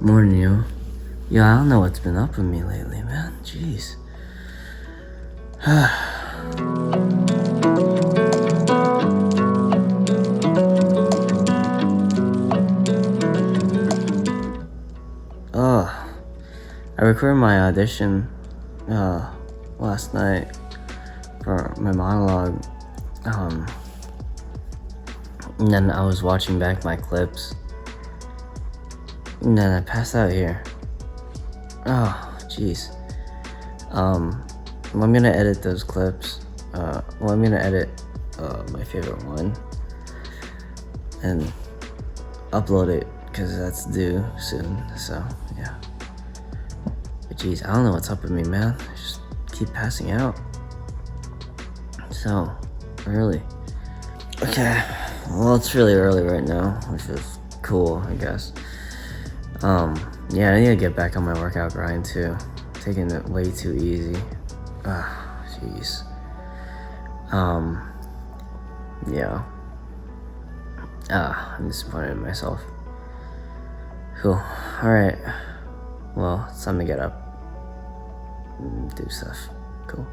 Morning, yo. Yo, I don't know what's been up with me lately, man. Jeez. I recorded my audition last night for my monologue. And then I was watching back my clips. And then I passed out here. Oh, jeez. I'm gonna edit those clips. I'm gonna edit my favorite one and upload it because that's due soon. So yeah. But jeez, I don't know what's up with me, man. I just keep passing out. So early. Okay. Well, it's really early right now, which is cool, I guess. Yeah, I need to get back on my workout grind too. Taking it way too easy. Jeez. Yeah. I'm disappointed in myself. Cool. Alright. Well, it's time to get up and do stuff. Cool.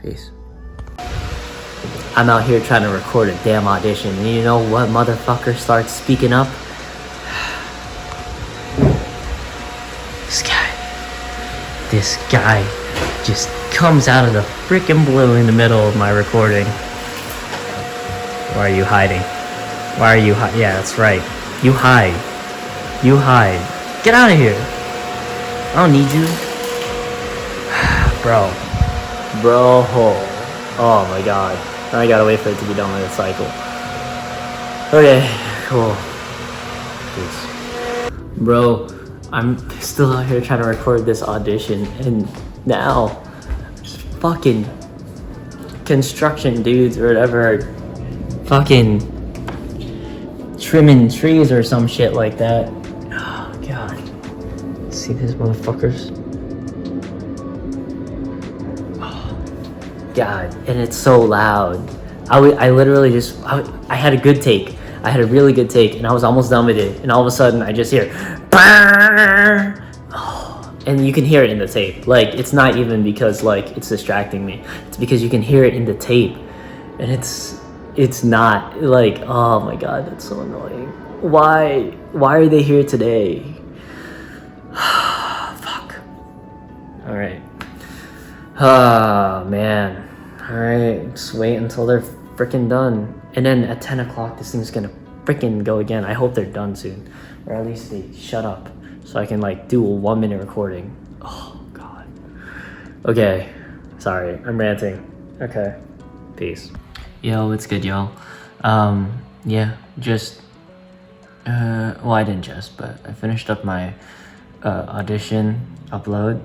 Peace. I'm out here trying to record a damn audition, and you know what motherfucker starts speaking up? This guy just comes out of the freaking blue in the middle of my recording. Why are you hiding? Why are you hiding? Yeah, that's right. You hide. You hide. Get out of here. I don't need you. Bro. Oh my god. Now I gotta wait for it to be done with the cycle. Okay, cool. Peace. Bro. I'm still out here trying to record this audition, and now fucking construction dudes or whatever are fucking trimming trees or some shit like that. Oh god. See these motherfuckers? Oh god, and it's so loud. I literally just, I had a good take. I had a really good take, and I was almost done with it, and all of a sudden I just hear and you can hear it in the tape. Like, it's not even because like it's distracting me, it's because you can hear it in the tape, and it's not like, oh my god, that's so annoying. Why are they here today? Fuck. All right. Oh man. All right, just wait until they're freaking done, and then at 10 o'clock this thing's gonna freaking go again. I hope they're done soon, or at least they shut up so I can like do a 1 minute recording. Oh god. Okay, sorry, I'm ranting. Okay, peace. Yo, what's good, y'all? Yeah, just well, I didn't just, but I finished up my audition upload.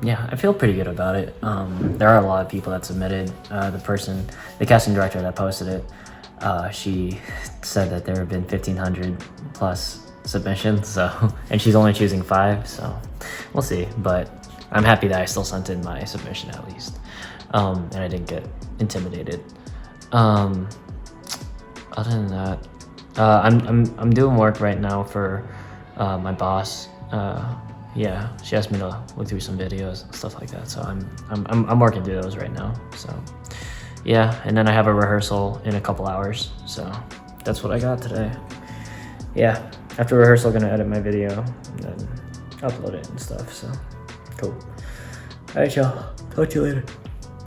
Yeah, I feel pretty good about it. There are a lot of people that submitted. The casting director that posted it, she said that there have been 1,500 plus submissions, so, and she's only choosing 5, so we'll see. But I'm happy that I still sent in my submission at least, and I didn't get intimidated. Other than that, I'm doing work right now for my boss. Yeah, she asked me to look through some videos and stuff like that, so I'm working through those right now. So yeah, and then I have a rehearsal in a couple hours, so that's what I got today. Yeah, after rehearsal, I'm gonna edit my video and then upload it and stuff. So cool. All right, y'all. Talk to you later.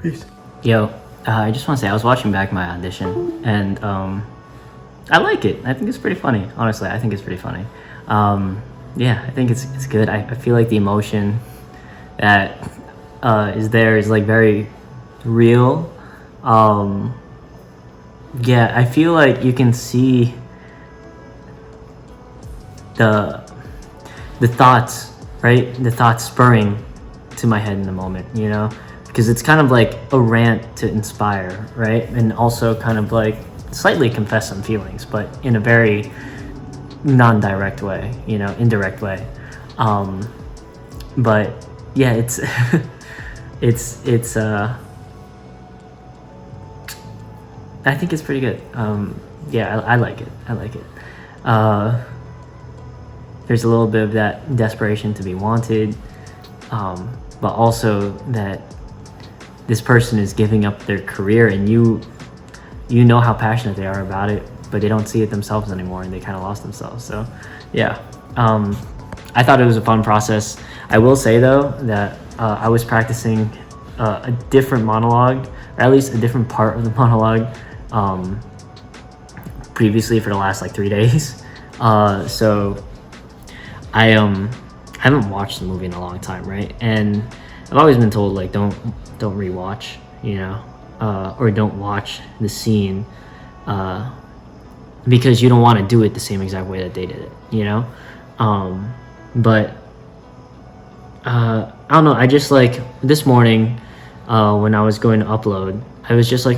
Peace. Yo, I just want to say I was watching back my audition, and I like it. I think it's pretty funny. Honestly, I think it's pretty funny. Yeah, I think it's good. I feel like the emotion that is there is like very real. Yeah, I feel like you can see the thoughts, right? The thoughts spurring to my head in the moment, you know? Because it's kind of like a rant to inspire, right? And also kind of like slightly confess some feelings, but in a very non-direct way, you know, indirect way. But yeah, it's I think it's pretty good. Yeah, I like it. there's a little bit of that desperation to be wanted, but also that this person is giving up their career, and you know how passionate they are about it, but they don't see it themselves anymore, and they kind of lost themselves. So yeah, I thought it was a fun process. I will say though that I was practicing a different monologue, or at least a different part of the monologue, previously for the last like 3 days. So I haven't watched the movie in a long time, right? And I've always been told like don't rewatch, you know, or don't watch the scene because you don't want to do it the same exact way that they did it, you know. But I don't know, I just like this morning when I was going to upload, I was just like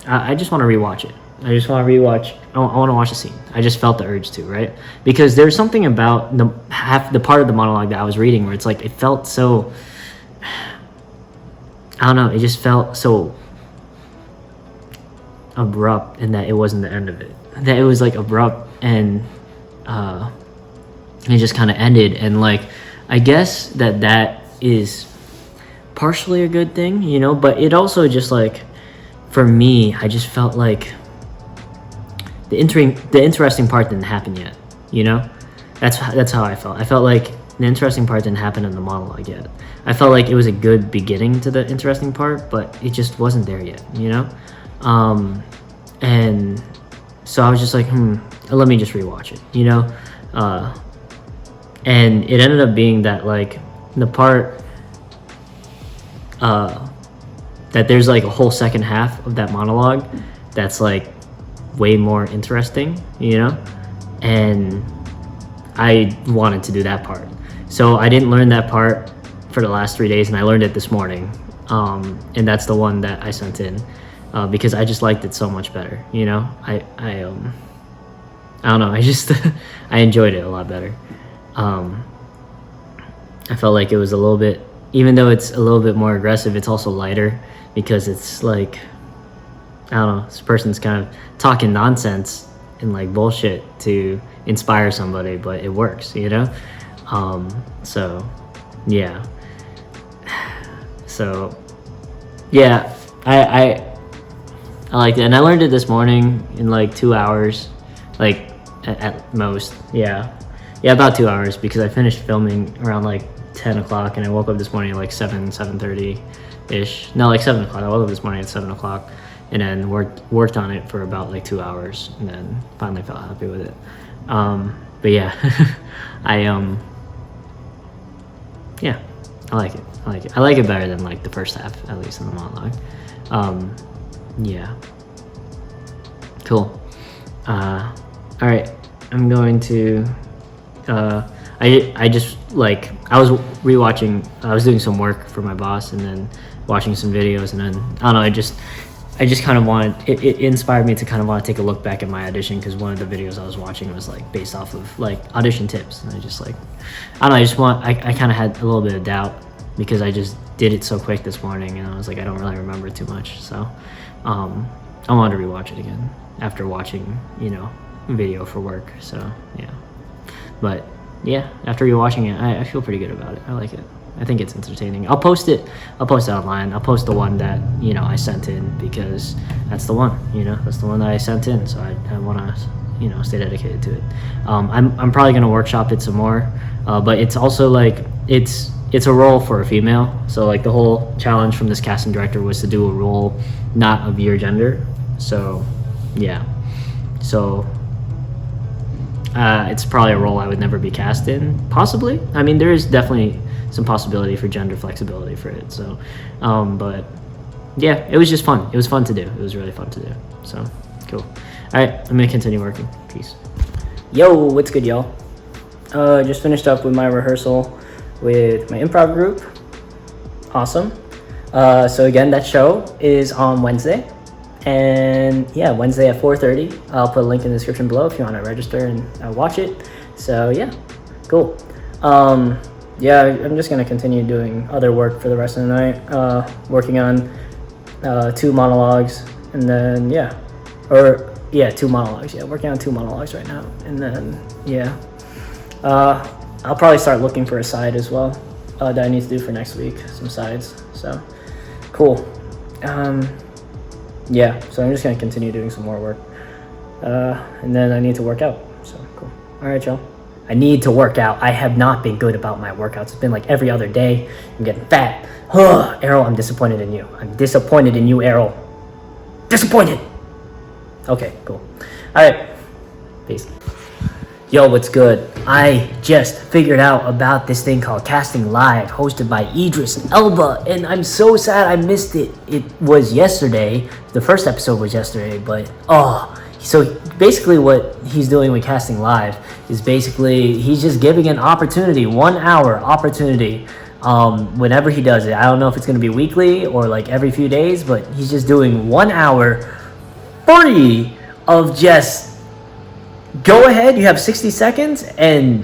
I just want to rewatch it. I just want to rewatch. I want to watch the scene. I just felt the urge to, right? Because there's something about the part of the monologue that I was reading where it's like it felt so, I don't know, it just felt so abrupt, and that it wasn't the end of it. That it was like abrupt, and it just kind of ended. And like, I guess that is partially a good thing, you know, but it also just like, for me, I just felt like the interesting part didn't happen yet, you know. That's how I felt. I felt like the interesting part didn't happen in the monologue yet. I felt like it was a good beginning to the interesting part, but it just wasn't there yet, you know. And so I was just like, let me just rewatch it, you know. And it ended up being that like the part that there's like a whole second half of that monologue that's like way more interesting, you know, and I wanted to do that part. So I didn't learn that part for the last 3 days, and I learned it this morning, and that's the one that I sent in because I just liked it so much better, you know. I don't know, I just I enjoyed it a lot better. I felt like it was a little bit, even though it's a little bit more aggressive, it's also lighter because it's like, I don't know, this person's kind of talking nonsense and like bullshit to inspire somebody, but it works, you know? So yeah. So yeah, I liked it, and I learned it this morning in like 2 hours, like at most. Yeah, about 2 hours, because I finished filming around like 10 o'clock, and I woke up this morning at like 7:30 ish. No, like 7 o'clock. I woke up this morning at 7 o'clock, and then worked on it for about like 2 hours, and then finally felt happy with it. But yeah, yeah, I like it. I like it better than like the first half, at least in the monologue. Yeah, cool. All right, I'm going to. I just like, I was rewatching. I was doing some work for my boss, and then watching some videos, and then I don't know. I just kind of wanted, it inspired me to kind of want to take a look back at my audition, because one of the videos I was watching was like based off of like audition tips, and I just like, I don't know, I kind of had a little bit of doubt because I just did it so quick this morning, and I was like, I don't really remember too much, so I wanted to rewatch it again after watching, you know, video for work. So yeah, but yeah, after rewatching it, I feel pretty good about it. I like it. I think it's entertaining. I'll post it online. I'll post the one that, you know, I sent in, because that's the one, you know, that's the one that I sent in. So I want to, you know, stay dedicated to it. I'm probably going to workshop it some more, but it's also like, it's a role for a female. So like the whole challenge from this casting director was to do a role not of your gender. So yeah, so it's probably a role I would never be cast in, possibly. I mean, there is definitely some possibility for gender flexibility for it. So, but yeah, it was just fun. It was fun to do. It was really fun to do. So, cool. All right, I'm gonna continue working. Peace. Yo, what's good, y'all? Just finished up with my rehearsal with my improv group. Awesome. So again, that show is on Wednesday. And yeah, Wednesday at 4:30. I'll put a link in the description below if you want to register and watch it. So yeah, cool. Yeah, I'm just gonna continue doing other work for the rest of the night. Working on 2 monologues, and then 2 monologues. Yeah, working on 2 monologues right now, and then yeah, I'll probably start looking for a side as well that I need to do for next week, some sides. So cool. Yeah, so I'm just gonna continue doing some more work, and then I need to work out. So cool. All right, y'all. I need to work out. I have not been good about my workouts. It's been like every other day. I'm getting fat. Aerrol, I'm disappointed in you. I'm disappointed in you, Aerrol. Disappointed. Okay, cool. All right, peace. Yo, what's good? I just figured out about this thing called Casting Live, hosted by Idris and Elba, and I'm so sad I missed it. It was yesterday. The first episode was yesterday, but so basically what he's doing with Casting Live is basically he's just giving an opportunity, 1 hour opportunity, whenever he does it. I don't know if it's going to be weekly or like every few days, but he's just doing 1 hour free of just go ahead, you have 60 seconds and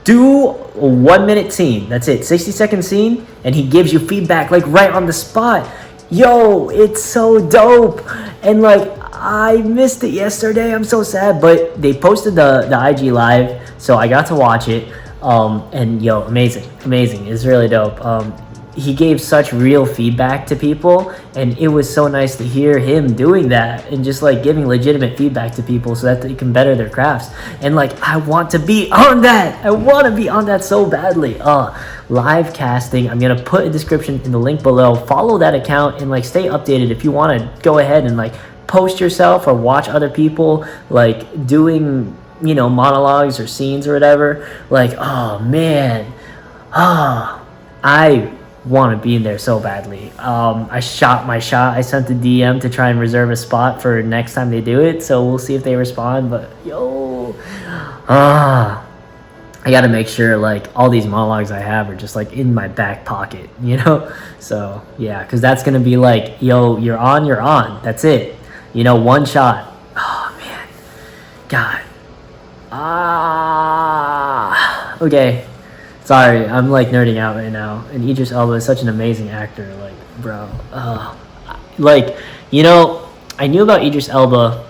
do a 1 minute scene. That's it, 60-second scene, and he gives you feedback like right on the spot. Yo, it's so dope. And like, I missed it yesterday. I'm so sad, but they posted the IG live, so I got to watch it. And yo, amazing. It's really dope. He gave such real feedback to people, and it was so nice to hear him doing that and just like giving legitimate feedback to people so that they can better their crafts. And like, I want to be on that. I want to be on that so badly. Live casting. I'm gonna put a description in the link below. Follow that account and like stay updated if you want to go ahead and like post yourself or watch other people like doing, you know, monologues or scenes or whatever. Like, oh man, I want to be in there so badly. I shot my shot. I sent the DM to try and reserve a spot for next time they do it, so we'll see if they respond. But yo, I gotta make sure like all these monologues I have are just like in my back pocket, you know. So yeah, because that's gonna be like, yo, you're on, that's it, you know, one shot. Oh man, God. Okay, sorry, I'm like nerding out right now. And Idris Elba is such an amazing actor, like, bro. Like, you know, I knew about Idris Elba,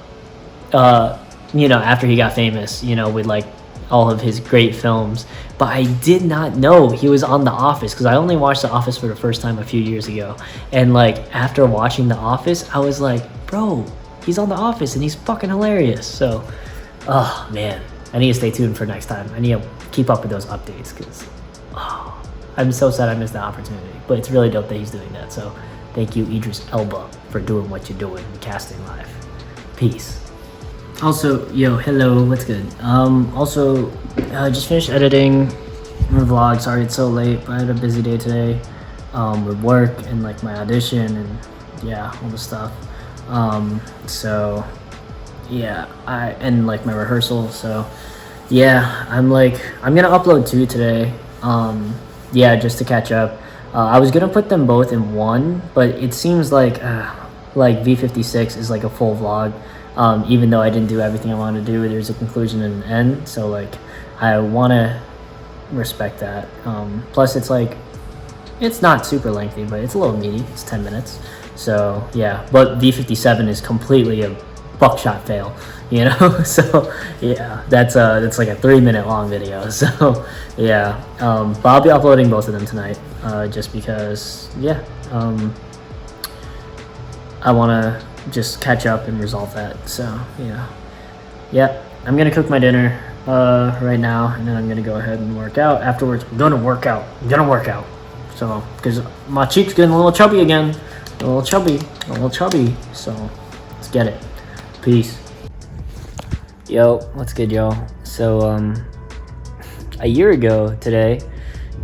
you know, after he got famous, you know, with like all of his great films, but I did not know he was on The Office, because I only watched The Office for the first time a few years ago. And like, after watching The Office, I was like, bro, he's on The Office and he's fucking hilarious. So, oh man, I need to stay tuned for next time. I need to keep up with those updates, because I'm so sad I missed that opportunity. But it's really dope that he's doing that. So thank you, Idris Elba, for doing what you're doing and casting live. Peace. Also, yo, hello, what's good? Also, just finished editing my vlog. Sorry it's so late, but I had a busy day today with work and like my audition and yeah, all the stuff. So yeah, and like my rehearsal. So yeah, I'm gonna upload 2 today. Yeah, just to catch up. I was gonna put them both in one, but it seems like V56 is like a full vlog. Even though I didn't do everything I wanted to do, there's a conclusion and an end. So like, I want to respect that. Plus it's like, it's not super lengthy, but it's a little meaty. It's 10 minutes. So yeah, but V57 is completely a buckshot fail, you know. So yeah, that's like a 3-minute long video. So yeah, but I'll be uploading both of them tonight, just because yeah, I want to just catch up and resolve that. So yeah, I'm gonna cook my dinner right now, and then I'm gonna go ahead and work out afterwards. I'm gonna work out. So because my cheeks getting a little chubby again, a little chubby. So let's get it. Peace. Yo, what's good, y'all? So a year ago today,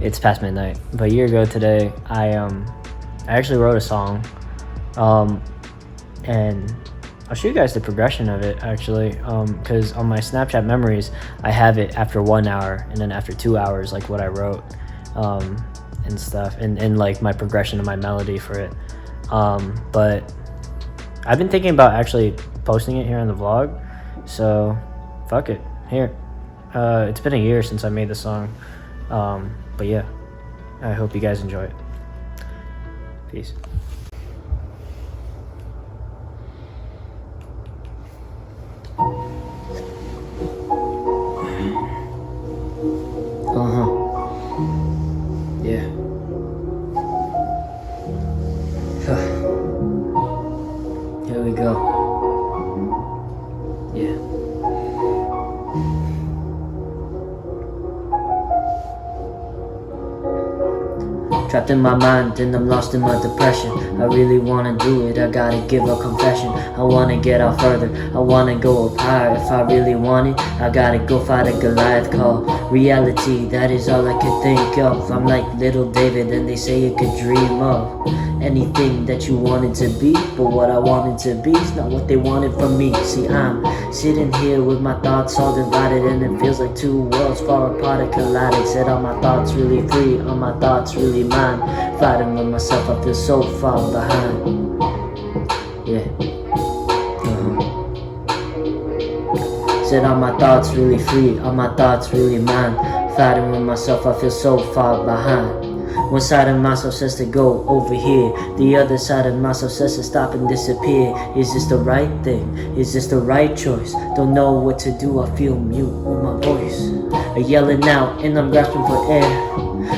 it's past midnight, but a year ago today, I actually wrote a song, and I'll show you guys the progression of it actually, because on my Snapchat memories, I have it after 1 hour and then after 2 hours, like what I wrote, and stuff, and like my progression of my melody for it. But I've been thinking about actually posting it here on the vlog, so fuck it, here. It's been a year since I made the song, but yeah, I hope you guys enjoy it. Peace. Yeah. Here we go. Yeah. Trapped in my mind and I'm lost in my depression. I really wanna do it, I gotta give a confession. I wanna get out further, I wanna go up higher. If I really want it, I gotta go fight a Goliath call. Reality, that is all I could think of. I'm like little David and they say you could dream of anything that you wanted to be, but what I wanted to be is not what they wanted from me. See, I'm sitting here with my thoughts all divided, and it feels like two worlds far apart are collided. Said are my thoughts really free, are my thoughts really mine? Fighting with myself, I feel so far behind. Yeah. Said are my thoughts really free, are my thoughts really mine? Fighting with myself, I feel so far behind. One side of myself says to go over here, the other side of myself says to stop and disappear. Is this the right thing? Is this the right choice? Don't know what to do, I feel mute with my voice. I'm yelling out and I'm grasping for air,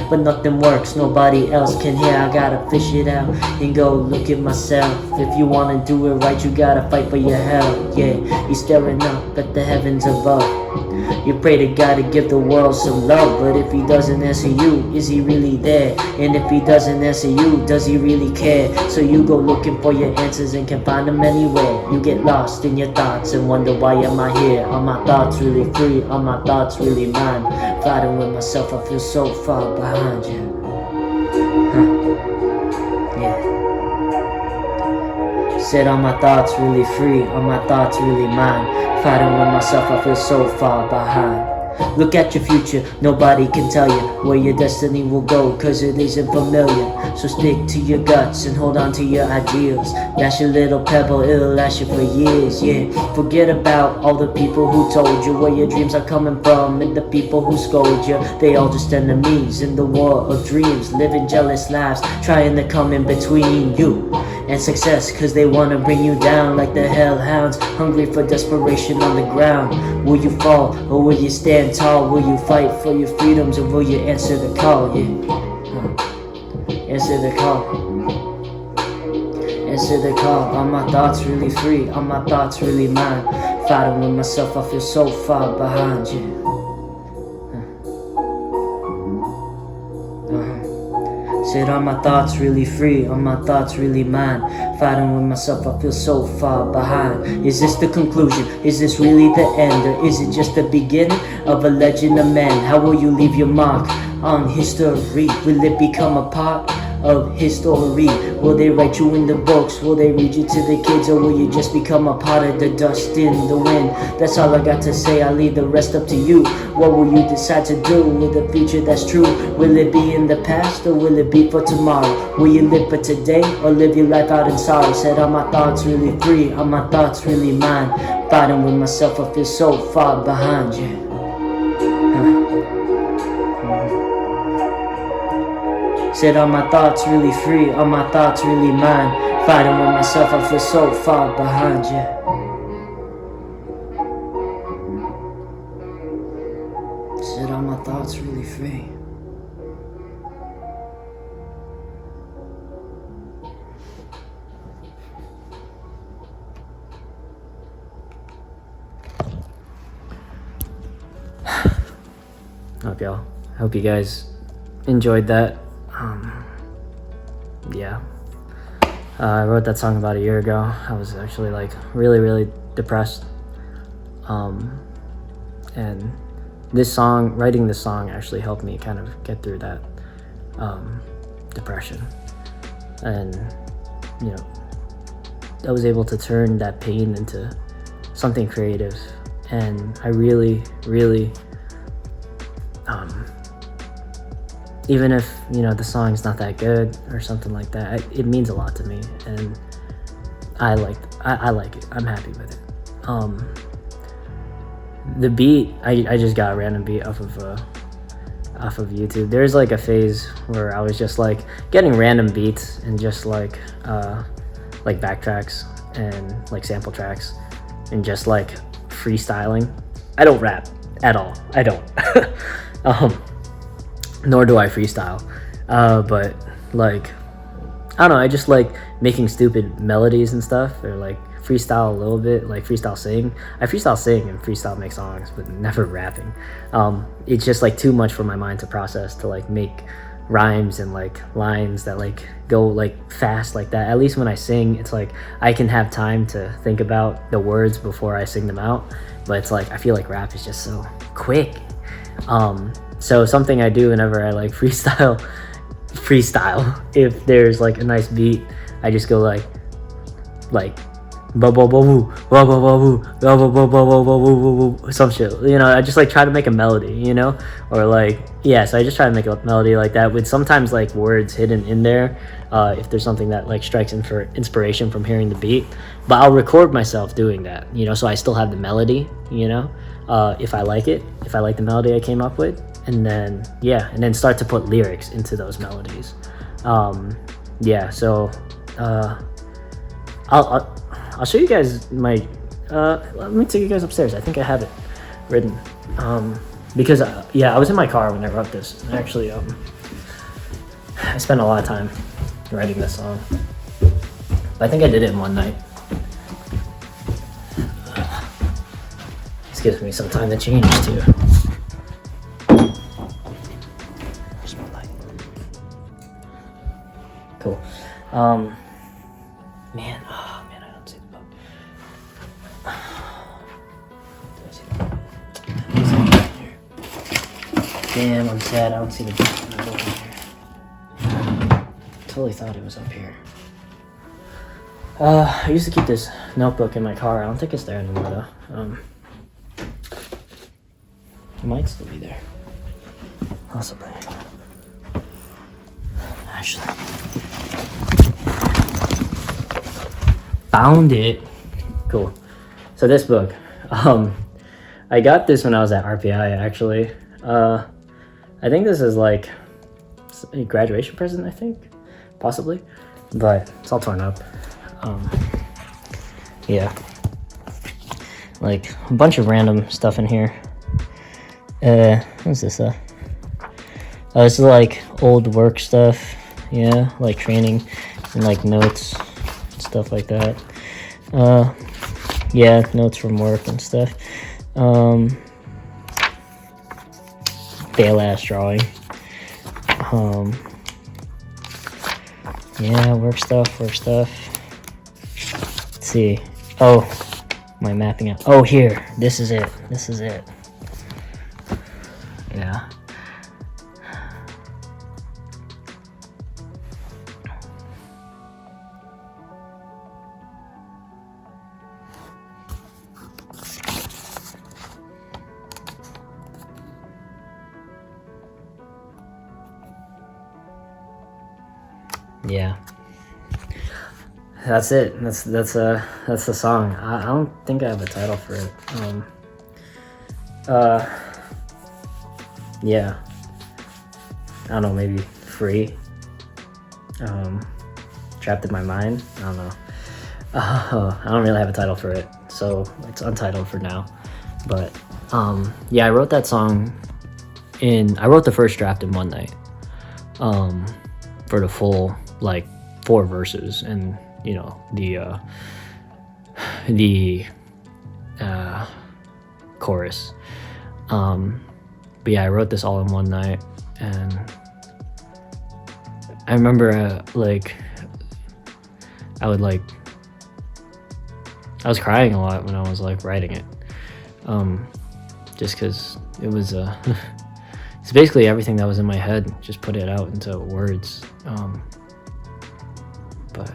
but nothing works, nobody else can hear. I gotta fish it out and go look at myself. If you wanna do it right, you gotta fight for your hell. Yeah, you're staring up at the heavens above. You pray to God to give the world some love, but if he doesn't answer you, is he really there? And if he doesn't answer you, does he really care? So you go looking for your answers and can find them anywhere. You get lost in your thoughts and wonder why am I here? Are my thoughts really free? Are my thoughts really mine? Fighting with myself, I feel so far behind you. Yeah. Said are my thoughts really free? Are my thoughts really mine? Fighting with myself, I feel so far behind. Look at your future, nobody can tell you where your destiny will go, cause it isn't familiar. So stick to your guts and hold on to your ideals. Dash a little pebble, it'll last you for years, yeah. Forget about all the people who told you where your dreams are coming from, and the people who scold you, they all just enemies in the war of dreams. Living jealous lives, trying to come in between you and success, cause they wanna bring you down like the hellhounds, hungry for desperation on the ground. Will you fall or will you stand tall? Will you fight for your freedoms or will you answer the call? Yeah. Answer the call. Answer the call. Are my thoughts really free? Are my thoughts really mine? Fighting with myself, I feel so far behind you. Said are my thoughts really free? Are my thoughts really mine? Fighting with myself, I feel so far behind. Is this the conclusion? Is this really the end? Or is it just the beginning of a legend of men? How will you leave your mark on history? Will it become a part of history? Will they write you in the books? Will they read you to the kids? Or will you just become a part of the dust in the wind? That's all I got to say, I'll leave the rest up to you. What will you decide to do with a future that's true? Will it be in the past or will it be for tomorrow? Will you live for today or live your life out in sorrow? Said are my thoughts really free? Are my thoughts really mine? Fighting with myself, I feel so far behind you. Said are my thoughts really free? Are my thoughts really mine? Fighting with myself, I feel so far behind you. Said are my thoughts really free? Hope you guys enjoyed that. Yeah. I wrote that song about a year ago. I was actually like really depressed. And writing this song actually helped me kind of get through that depression. And, you know, I was able to turn that pain into something creative. And I really even if, you know, the song's not that good or something like that, it means a lot to me, and I like it. I'm happy with it. The beat, I just got a random beat off of YouTube. There's like a phase where I was just like getting random beats and just like backtracks and like sample tracks and just like freestyling. I don't rap at all. I don't. nor do I freestyle. But like, I don't know, I just like making stupid melodies and stuff, or like freestyle a little bit, like freestyle sing. I freestyle sing and freestyle make songs, but never rapping. It's just like too much for my mind to process, to like make rhymes and like lines that like go like fast like that. At least when I sing, it's like I can have time to think about the words before I sing them out. But it's like I feel like rap is just so quick. So something I do whenever I like freestyle, if there's like a nice beat, I just go like some shit, you know. I just like try to make a melody, you know, or like, yeah, so I just try to make a melody like that with sometimes like words hidden in there, if there's something that like strikes in for inspiration from hearing the beat. But I'll record myself doing that, you know, so I still have the melody, you know, if I like it, if I like the melody I came up with, and then and then start to put lyrics into those melodies. So I'll show you guys my let me take you guys upstairs. I think I have it written, because I was in my car when I wrote this. Actually, I spent a lot of time writing this song. I think I did it in one night. This gives me some time to change too. Where's my light? Cool. Man, I don't see the book. Damn, I'm sad. I don't see the book here. Totally thought it was up here. I used to keep this notebook in my car. I don't think it's there anymore though. It might still be there. Possibly. Actually. Found it. Cool. So this book, I got this when I was at RPI actually. I think this is like a graduation present, I think, possibly, but it's all torn up. Like a bunch of random stuff in here. What's this? This is like old work stuff. Yeah, like training and like notes, stuff like that. Notes from work and stuff. Fail ass drawing. Work stuff. Let's see. Oh, my mapping out. Oh, here. This is it. Yeah. Yeah, that's it. That's the song. I don't think I have a title for it. I don't know, maybe free. Trapped in my mind. I don't know. I don't really have a title for it, so it's untitled for now. But I wrote that song I wrote the first draft in one night. For the full like 4 verses and you know the chorus. But I wrote this all in one night, and I remember I was crying a lot when I was like writing it, just because it was it's basically everything that was in my head, just put it out into words. But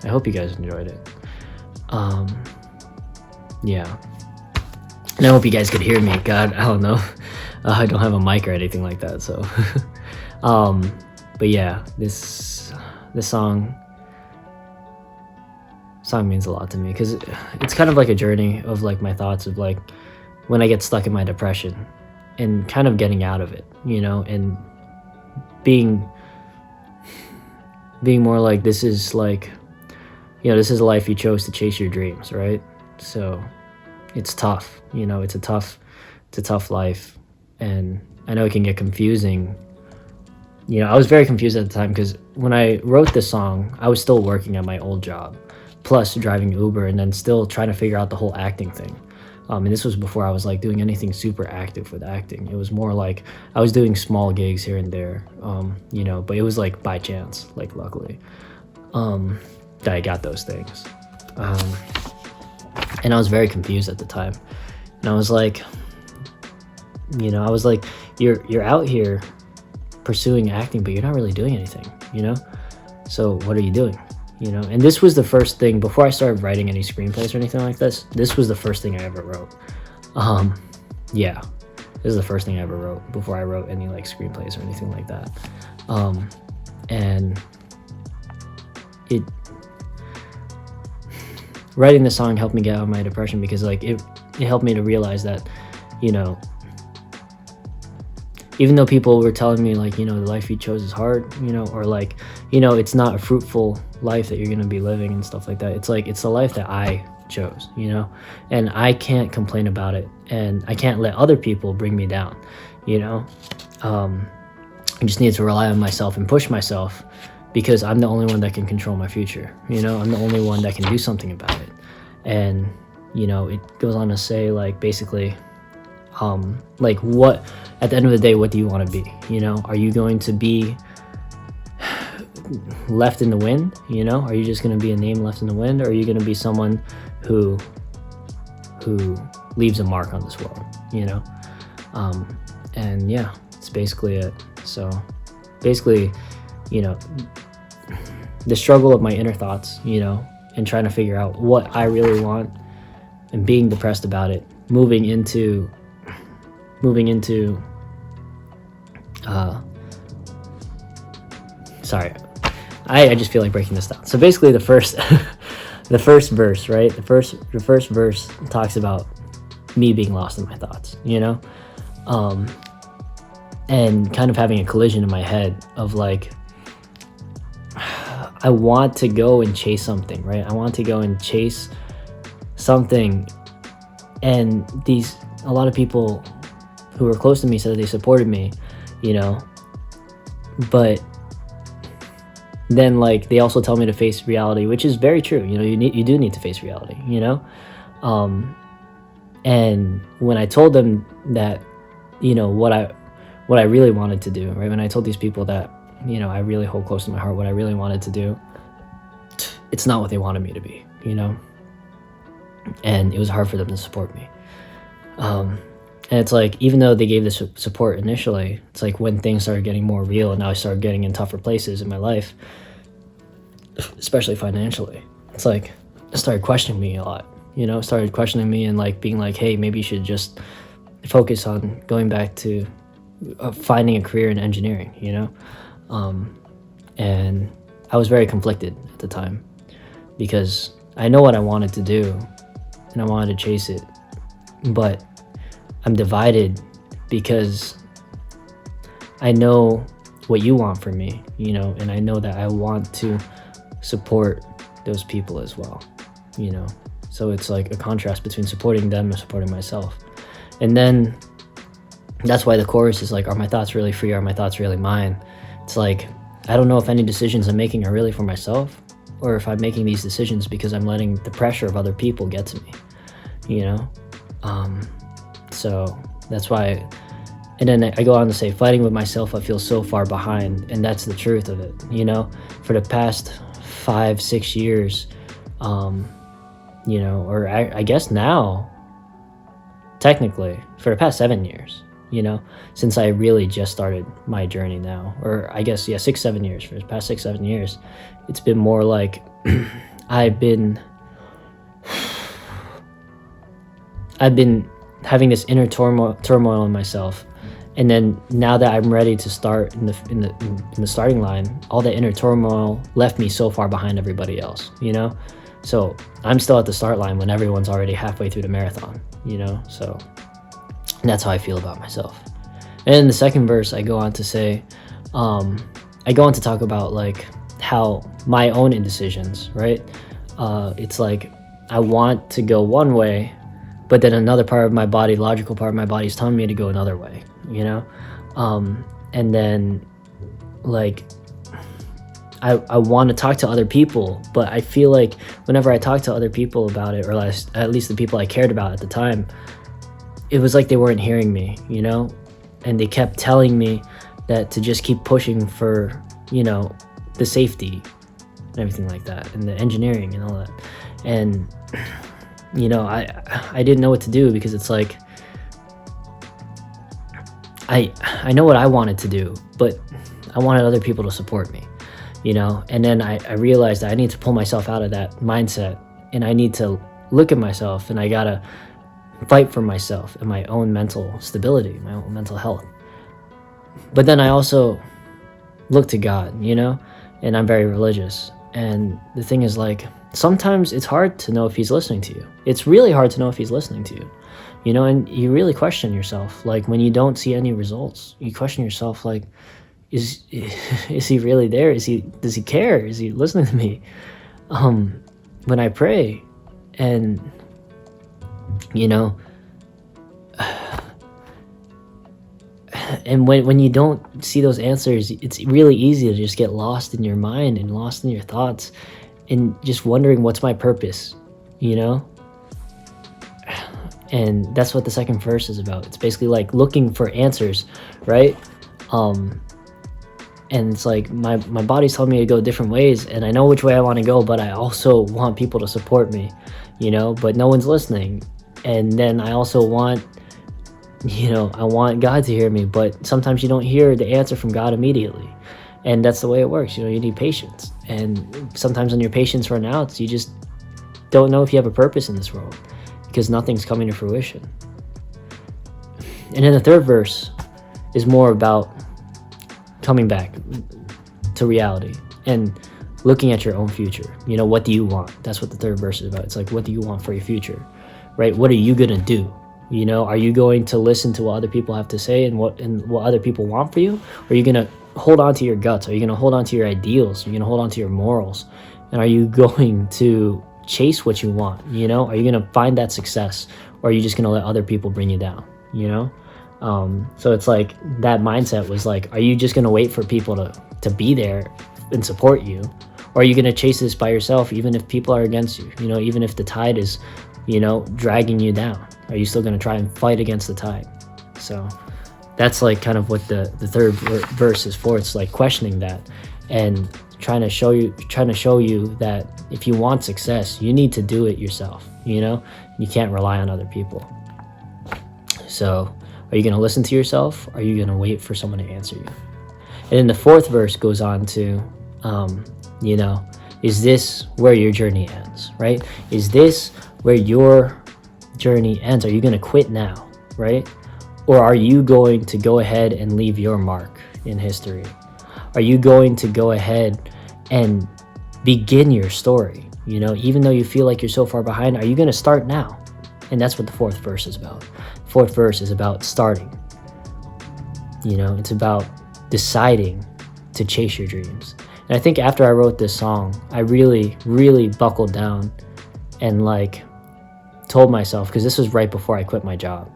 I hope you guys enjoyed it. And I hope you guys could hear me. God, I don't know. I don't have a mic or anything like that, so. But yeah, this song means a lot to me, because it's kind of like a journey of like my thoughts of like when I get stuck in my depression and kind of getting out of it, you know, and being more like, this is like, you know, this is a life you chose to chase your dreams, right? So it's tough, you know, it's a tough life, and I know it can get confusing you know, I was very confused at the time because when I wrote this song, I was still working at my old job, plus driving Uber, and then still trying to figure out the whole acting thing. And this was before I was like doing anything super active with acting. It was more like I was doing small gigs here and there, you know, but it was like by chance, like luckily, that I got those things. And I was very confused at the time. And I was like, you know, I was like, you're out here pursuing acting, but you're not really doing anything, you know? So what are you doing? You know, and this was the first thing before I started writing any screenplays or anything like this. This was the first thing I ever wrote. Yeah, this is the first thing I ever wrote before I wrote any like screenplays or anything like that. And writing the song helped me get out of my depression because like it helped me to realize that, you know, even though people were telling me like, you know, the life you chose is hard, you know, or like, you know, it's not a fruitful life that you're going to be living and stuff like that. It's like, it's the life that I chose, you know, and I can't complain about it, and I can't let other people bring me down, you know. I just need to rely on myself and push myself because I'm the only one that can control my future, you know. I'm the only one that can do something about it. And, you know, it goes on to say like basically, like what at the end of the day, what do you want to be? You know, are you going to be left in the wind? You know, are you just going to be a name left in the wind, or are you going to be someone who leaves a mark on this world? You know, and yeah, it's basically it. So basically, you know, the struggle of my inner thoughts, you know, and trying to figure out what I really want and being depressed about it, moving into sorry, I just feel like breaking this down. So basically the first the first verse, right? The first verse talks about me being lost in my thoughts, you know? And kind of having a collision in my head of like, I want to go and chase something, right? I want to go and chase something. And a lot of people who were close to me said that they supported me, you know, but then like they also tell me to face reality, which is very true. You know, you do need to face reality, you know. And when I told them that, you know, what I really wanted to do, right? When I told these people that, you know, I really hold close to my heart what I really wanted to do, it's not what they wanted me to be, you know. And it was hard for them to support me. And it's like, even though they gave this support initially, it's like when things started getting more real and now I started getting in tougher places in my life, especially financially, it's like it started questioning me a lot, you know, started questioning me and like being like, hey, maybe you should just focus on going back to finding a career in engineering, you know. And I was very conflicted at the time because I know what I wanted to do and I wanted to chase it, but I'm divided because I know what you want from me, you know, and I know that I want to support those people as well, you know. So it's like a contrast between supporting them and supporting myself. And then that's why the chorus is like, are my thoughts really free? Are my thoughts really mine? It's like, I don't know if any decisions I'm making are really for myself, or if I'm making these decisions because I'm letting the pressure of other people get to me, you know. So that's why, and then I go on to say, fighting with myself, I feel so far behind, and that's the truth of it, you know. For the past 5-6 years, you know, or I guess now, technically, for the past 7 years, you know, since I really just started my journey now, or I guess, yeah, 6-7 years, for the past 6-7 years, it's been more like I've been having this inner turmoil in myself, and then now that I'm ready to start in the starting line, all that inner turmoil left me so far behind everybody else, you know. So I'm still at the start line when everyone's already halfway through the marathon, you know. So that's how I feel about myself. And in the second verse, I go on to say, I go on to talk about like how my own indecisions, right? It's like I want to go one way, but then another part of my body, logical part of my body, is telling me to go another way, you know? And then like, I want to talk to other people, but I feel like whenever I talk to other people about it, or at least the people I cared about at the time, it was like they weren't hearing me, you know? And they kept telling me that to just keep pushing for, you know, the safety and everything like that, and the engineering and all that. And, you know, I didn't know what to do, because it's like, I know what I wanted to do, but I wanted other people to support me, you know? And then I realized that I need to pull myself out of that mindset, and I need to look at myself, and I gotta fight for myself and my own mental stability, my own mental health. But then I also look to God, you know? And I'm very religious. And the thing is, like, sometimes it's hard to know if he's listening to you. It's really hard to know if he's listening to you, you know? And you really question yourself. Like, when you don't see any results, you question yourself, like, is he really there? Does he care? Is he listening to me? When I pray, and, you know, and when you don't see those answers, it's really easy to just get lost in your mind and lost in your thoughts, and just wondering, what's my purpose, you know? And that's what the second verse is about. It's basically like looking for answers, right? And it's like my body's telling me to go different ways, and I know which way I want to go, but I also want people to support me, you know? But no one's listening. And then I also want, you know, I want God to hear me, but sometimes you don't hear the answer from God immediately. And that's the way it works. You know, you need patience. And sometimes when your patience runs out, you just don't know if you have a purpose in this world, because nothing's coming to fruition. And then the third verse is more about coming back to reality and looking at your own future. You know, what do you want? That's what the third verse is about. It's like, what do you want for your future, right? What are you going to do? You know, are you going to listen to what other people have to say and what other people want for you? Or are you going to hold on to your guts? Are you going to hold on to your ideals? Are you going to hold on to your morals? And are you going to chase what you want? You know, are you going to find that success? Or are you just going to let other people bring you down? You know? So it's like, that mindset was like, are you just going to wait for people to be there and support you? Or are you going to chase this by yourself, even if people are against you? You know, even if the tide is, you know, dragging you down, are you still going to try and fight against the tide? So that's like kind of what the third verse is for. It's like questioning that and trying to show you that if you want success, you need to do it yourself. You know, you can't rely on other people. So are you going to listen to yourself? Or are you going to wait for someone to answer you? And then the fourth verse goes on to, you know, is this where your journey ends, right? Is this where your journey ends? Are you going to quit now, right? Or are you going to go ahead and leave your mark in history? Are you going to go ahead and begin your story? You know, even though you feel like you're so far behind, are you going to start now? And that's what the fourth verse is about. Fourth verse is about starting. You know, it's about deciding to chase your dreams. And I think after I wrote this song, I really, really buckled down and like told myself, because this was right before I quit my job,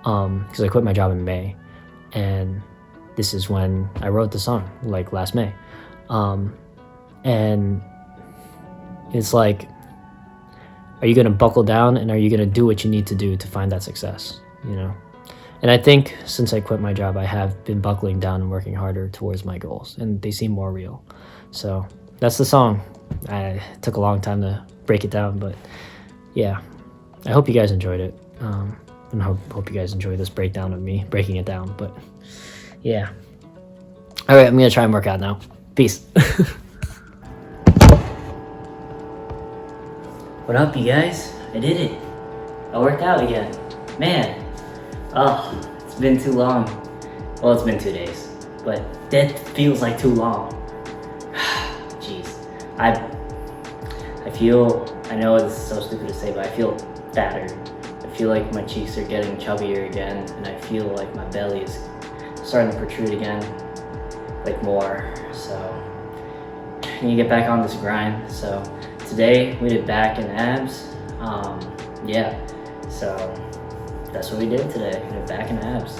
because I quit my job in May, and this is when I wrote the song, like last May. And it's like, are you going to buckle down, and are you going to do what you need to do to find that success, you know? And I think since I quit my job, I have been buckling down and working harder towards my goals, and they seem more real. So that's the song. It took a long time to break it down, but yeah, I hope you guys enjoyed it. And hope you guys enjoy this breakdown of me breaking it down, but yeah. All right, I'm going to try and work out now. Peace. What up, you guys? I did it. I worked out again. Man. Oh, it's been too long. Well, it's been 2 days, but that feels like too long. Jeez. I feel, I know this is so stupid to say, but I feel fatter. I feel like my cheeks are getting chubbier again, and I feel like my belly is starting to protrude again, like more. So I need to get back on this grind. So today we did back and abs. Yeah, so that's what we did today. We did back and abs.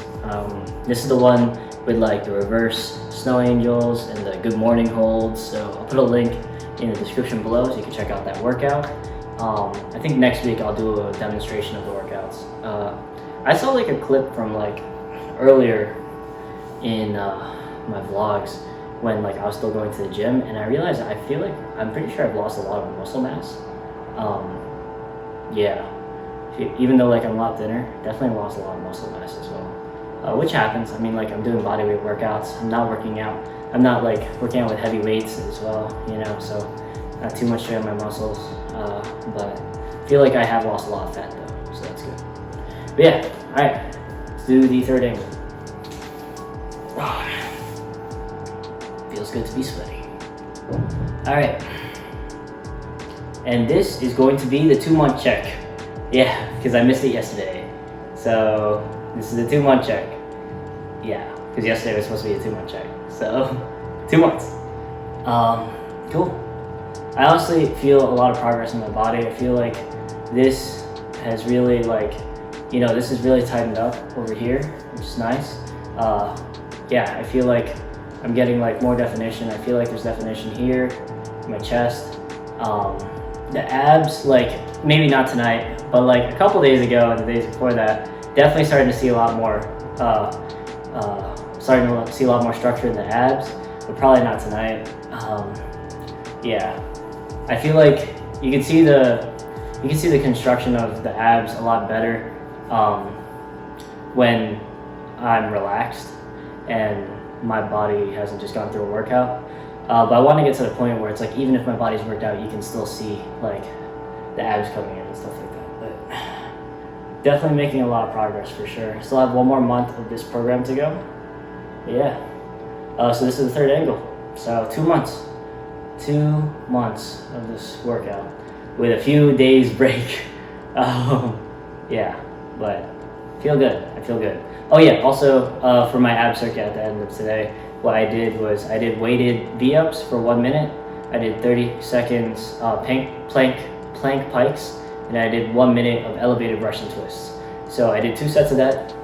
This is the one with like the reverse snow angels and the good morning holds. So I'll put a link in the description below so you can check out that workout. I think next week I'll do a demonstration of the workouts. I saw like a clip from like earlier in my vlogs when like I was still going to the gym, and I realized I'm pretty sure I've lost a lot of muscle mass. Yeah, even though like I'm a lot thinner, definitely lost a lot of muscle mass as well, which happens. I mean, like I'm doing bodyweight workouts, I'm not working out, I'm not like working out with heavy weights as well, you know, so not too much strain on my muscles, but I feel like I have lost a lot of fat though, so that's good. But yeah, all right, let's do the third angle. Feels good to be sweaty. All right. And this is going to be the 2-month check. Yeah, because I missed it yesterday. So this is a 2-month check. Yeah, because yesterday was supposed to be a 2-month check. So 2 months. Cool. I honestly feel a lot of progress in my body. I feel like this has really this is really tightened up over here, which is nice. Yeah, I feel like I'm getting like more definition. I feel like there's definition here, in my chest. The abs, like maybe not tonight, but like a couple days ago and the days before that, definitely starting to see a lot more, structure in the abs, but probably not tonight. Yeah, I feel like you can see the construction of the abs a lot better when I'm relaxed and my body hasn't just gone through a workout. But I want to get to the point where it's like, even if my body's worked out, you can still see like the abs coming in and stuff like that. But definitely making a lot of progress for sure. Still have 1 more month of this program to go. But yeah. So this is the third angle. So 2 months. 2 months of this workout with a few days break. Yeah, but feel good. I feel good. Oh yeah, also for my ab circuit at the end of today, what I did was I did weighted V-ups for 1 minute. I did 30 seconds plank pikes, and I did 1 minute of elevated Russian twists. So I did 2 sets of that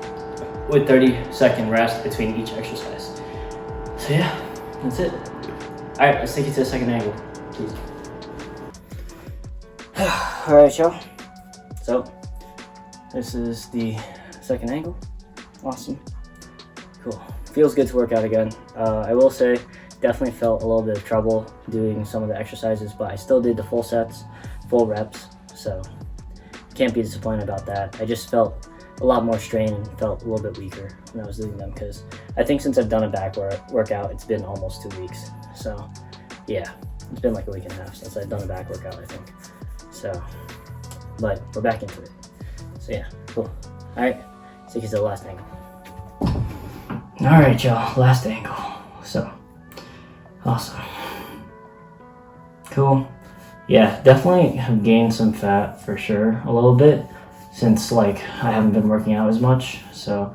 with 30-second rest between each exercise. So yeah, that's it. All right, let's take it to the second angle, please. All right, y'all. So this is the second angle. Awesome. Cool. Feels good to work out again. I will say, definitely felt a little bit of trouble doing some of the exercises, but I still did the full sets, full reps, so can't be disappointed about that. I just felt a lot more strain and felt a little bit weaker when I was doing them, because I think since I've done a back workout, it's been almost 2 weeks. So yeah, it's been like a week and a half since I've done a back workout, I think. So, but we're back into it. So yeah, cool. All right, let's take it to the last angle. All right, y'all, last angle. So, awesome. Cool. Yeah, definitely have gained some fat for sure, a little bit, since like I haven't been working out as much. So,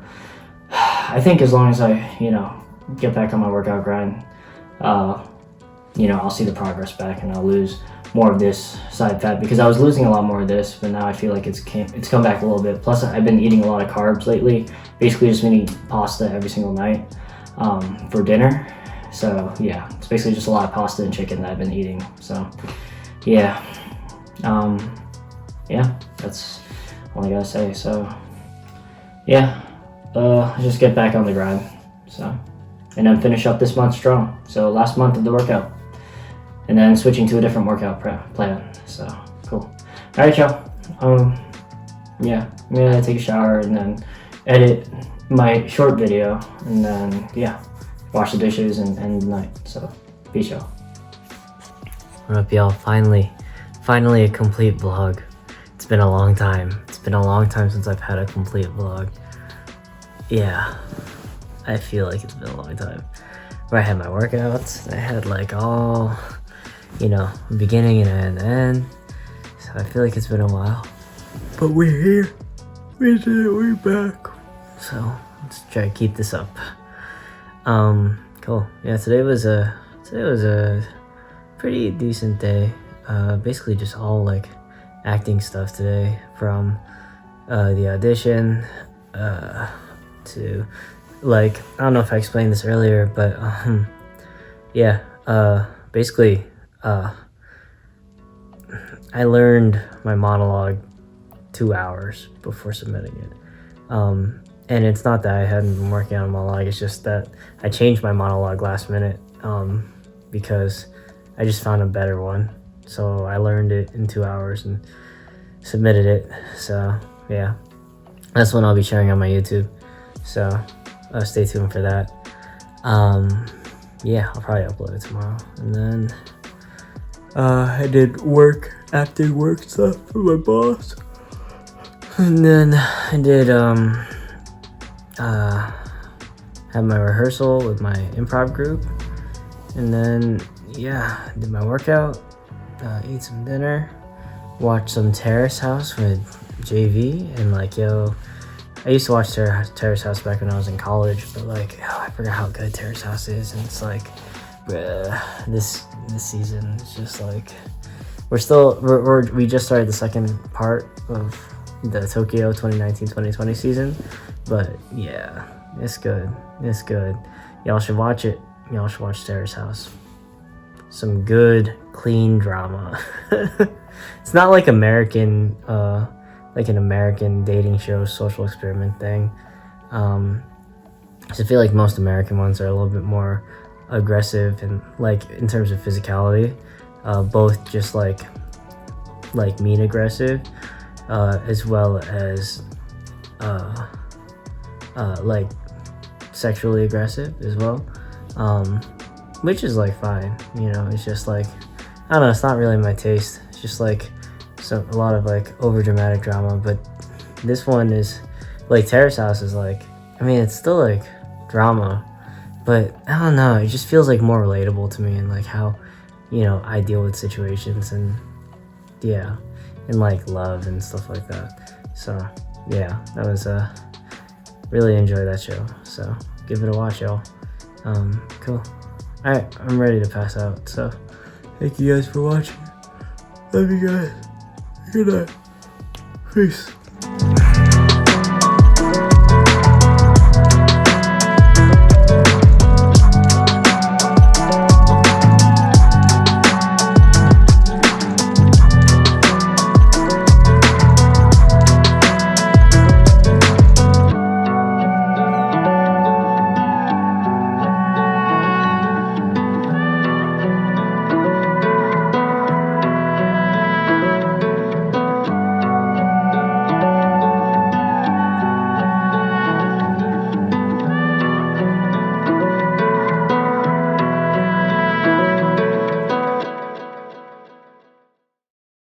I think as long as I, get back on my workout grind, I'll see the progress back and I'll lose more of this side fat, because I was losing a lot more of this, but now I feel like it's come back a little bit. Plus I've been eating a lot of carbs lately, basically just been eating pasta every single night for dinner. So yeah, it's basically just a lot of pasta and chicken that I've been eating. So yeah, that's all I gotta say. So yeah, just get back on the grind. So, and then finish up this month strong. So last month of the workout, and then switching to a different workout plan. So cool. All right, y'all. Yeah, I'm gonna take a shower and then edit my short video, and then yeah, wash the dishes and end the night. So peace, y'all. What up, y'all? Finally a complete vlog. It's been a long time. It's been a long time since I've had a complete vlog. Yeah, I feel like it's been a long time. Where I had my workouts, I had like all, beginning and end. So I feel like it's been a while. But we're here. We did it, we're back. So let's try to keep this up. Cool. Yeah, today was a pretty decent day. Basically just all like acting stuff today, from the audition to like, I don't know if I explained this earlier, but yeah, basically, I learned my monologue 2 hours before submitting it. And it's not that I hadn't been working on a monologue, it's just that I changed my monologue last minute, because I just found a better one. So I learned it in 2 hours and submitted it. So yeah, that's one I'll be sharing on my YouTube. So stay tuned for that. Yeah, I'll probably upload it tomorrow. And then I did after work stuff for my boss. And then I did had my rehearsal with my improv group. And then yeah, did my workout, ate some dinner, watched some Terrace House with JV, and like, yo, I used to watch Terrace House back when I was in college, but like, I forgot how good Terrace House is, and it's like, this season is just like, we just started the second part of the Tokyo 2019-2020 season, but yeah, it's good. Y'all should watch it. Y'all should watch Terrace House. Some good, clean drama. It's not like an American dating show, social experiment thing. I feel like most American ones are a little bit more aggressive and like in terms of physicality, both just like mean aggressive, as well as like sexually aggressive as well, which is like fine, you know. It's just like, I don't know, it's not really my taste. It's just like a lot of like over dramatic drama. But this one is like, Terrace House is like, I mean, it's still like drama, but I don't know, it just feels like more relatable to me, and like how, you know, I deal with situations, and yeah, and like love and stuff like that. So yeah, that was really enjoy that show, so give it a watch, y'all. Cool. Alright, I'm ready to pass out, so thank you guys for watching. Love you guys. Good night. Peace.